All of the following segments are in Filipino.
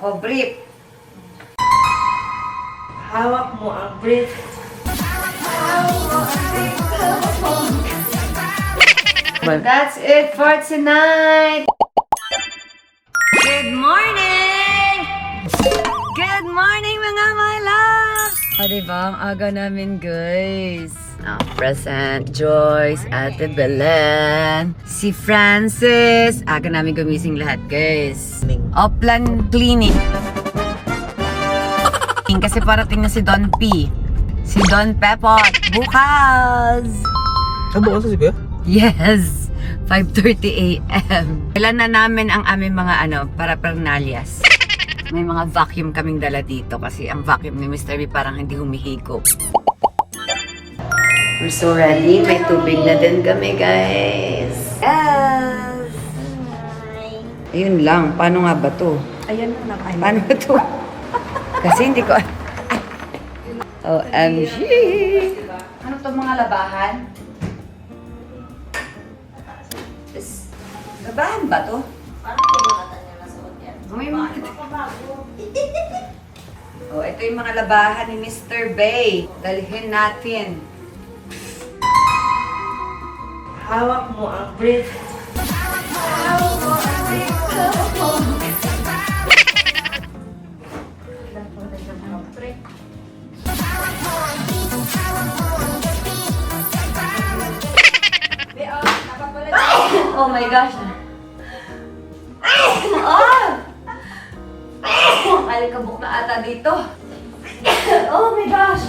O, brief. Hawak mo ang brief. That's it for tonight. Good morning! Good morning, mga my loves! O, diba? Ang aga namin, guys. Present, Joyce, Ate Belen, si Francis. Aga namin gumising lahat, guys. Upland cleaning. Kasi parating na si Don P. Si Don Pepot. Bukas! Bukas si Kuya? Yes! 5:30 a.m. Kailan na namin ang aming mga parapernalyas. May mga vacuum kaming dala dito kasi ang vacuum ni Mr. B parang hindi humihigop. We're so ready. May tubig na din kami, guys. Yes! Ayun lang. Paano nga ba to? Ayan na nakain. Paano ba to? Kasi hindi ko... OMG! Ano to mga labahan? Labahan ba to? Parang pinakatan niya na suot yan. May mga... Oh, ito yung mga labahan ni Mr. Bay. Dalhin natin. Hawak mo ang brief. Hawak mo ang brief. Oh my gosh. Alikabok na ata dito. Oh my gosh.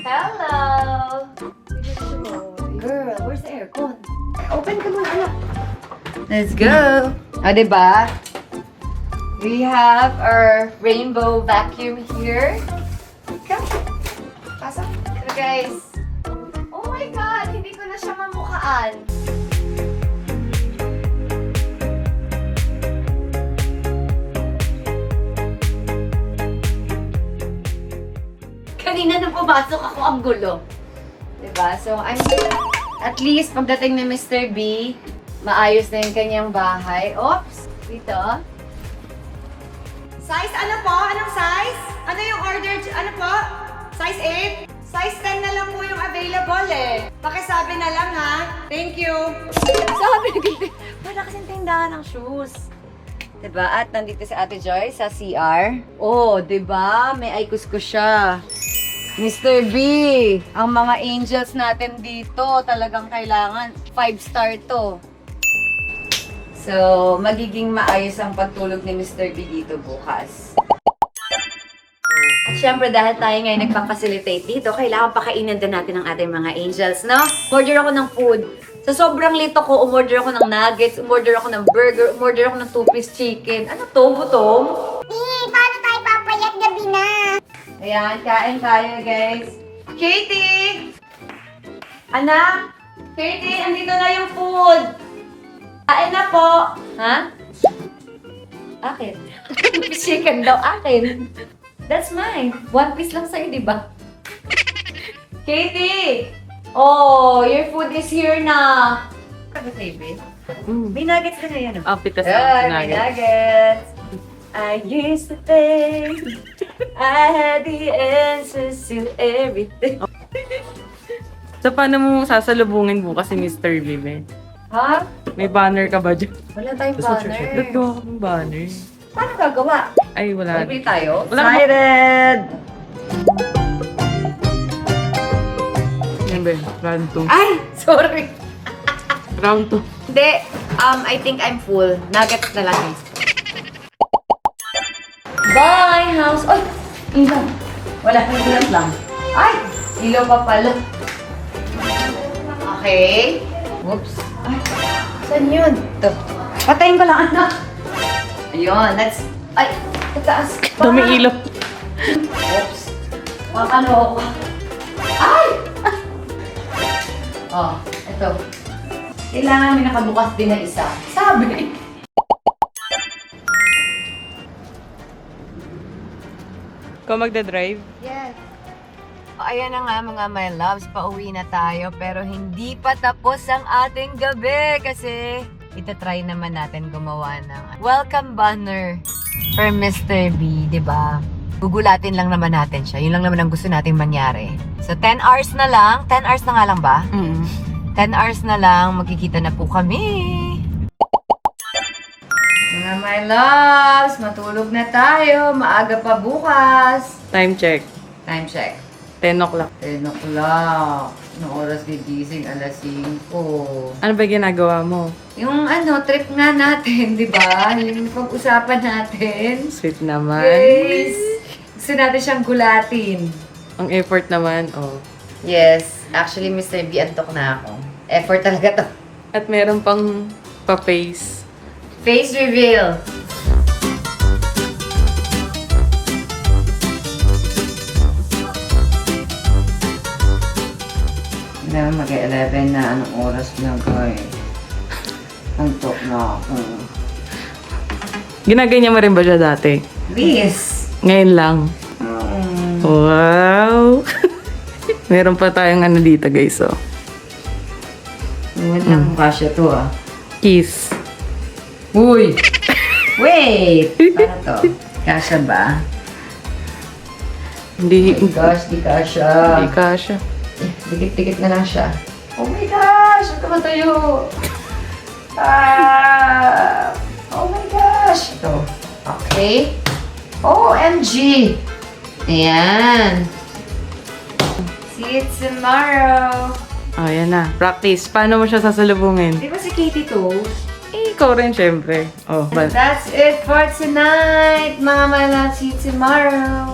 Hello! Girl, where's the aircon? Open ka muna, anak. Let's go! O, diba? We have our rainbow vacuum here. Come. Pasok. So, guys. Oh my God! Hindi ko na siya mamukhaan. Kanina nung pumasok ako, ang gulo. Diba? So, at least pagdating ni Mr. B, maayos na yung kanyang bahay. Oops! Dito. Size ano po? Anong size? Ano yung order? Ano po? Size 8? Size 10 na lang po yung available eh. Pakisabi na lang ha. Thank you. Sabi ko, wala kasing tindahan ng shoes. Diba? At nandito si Ate Joy sa CR. Oh, diba? May ikus-kus siya. Mr. B, ang mga angels natin dito, talagang kailangan 5-star to. So, magiging maayos ang pagtulog ni Mr. B dito bukas. At syempre, dahil tayo ngayon nagpapacilitate dito, kailangan pakainin din natin ang ating mga angels, no? Order ako ng food. Sa sobrang lito ko, umorder ako ng nuggets, umorder ako ng burger, umorder ako ng 2-piece chicken. Ano to, gutom? Paano tayo papayat gabi na? Ayan, kain tayo, guys. Katie! Anak! Katie, andito na yung food! Kain na po! Ha? Akin. Chicken daw, akin. That's mine. 1 piece lang sa'yo, di ba? Katie! Oh, your food is here na. Ano favorite? May nuggets ka na yan. Pitas Good, na may nuggets. I used to think I had the answers to everything. So, paano mo sasalubungin bukas si Mr. Vive? Ha? May banner ka ba dyan? Wala tayong banner. Naggawa ko ng banner. Paano gagawa? Ay, wala. Libre tayo? Wala ka- Excited! Yan ba? Round 2. Ay! Sorry! Round 2. Hindi. I think I'm full. Nuggets na lang. Bye, house! Ay! Ilaw! Wala kang ulat lang. Ay! Ilaw pa pala. Okay. Oops. Ay, saan yun? Ito. Patayin ko lang, anak. Ayun, let's... Ay, tataas. Dami ilaw. Oops. Makakalo ako. Ay! Oh, ito. Kailangan may nakabukas din na isa. Sabi. Ikaw magdadrive? Yes. Ayan na nga mga my loves, pauwi na tayo pero hindi pa tapos ang ating gabi kasi itatry naman natin gumawa ng welcome banner for Mr. B, di ba? Gugulatin lang naman natin siya. Yun lang naman ang gusto nating mangyari. So 10 hours na lang. 10 hours na nga lang ba? 10 hours na lang, magkikita na po kami. Mga my loves, matulog na tayo. Maaga pa bukas. Time check. Time check. 10 o'clock. 10 o'clock. Noong oras gigising, alas 5. Ano ba ginagawa mo? Yung trip nga natin, di ba? Yung pag-usapan natin. Sweet naman. Yes! Gusto natin siyang gulatin. Ang effort naman, oh. Yes. Actually, Mr. B, antok na ako. Effort talaga to. At meron pang pa-face. Face reveal. Na mag-11 na anong oras na guys. Antok na ako. Ginaganyan mo rin ba siya dati? Please. Ngayon lang. Wow! Meron pa tayong ano dito, guys, oh. Walang kasya to ah. Kiss. Uy! Wait! Paano to? Kasya ba? Hindi, Oh my gosh, di kasya. hindi kasha. Dikit-dikit na lang siya. Oh my gosh! Huwag ka matayo! Ah! Oh my gosh! Ito. Okay. OMG! Ayan. See you tomorrow. Oh, yan na. Practice. Paano mo siya sasalubungin? Di ba si Katie to? Eh, ikaw rin, syempre. Oh, And that's it for tonight, mga my love. See you tomorrow.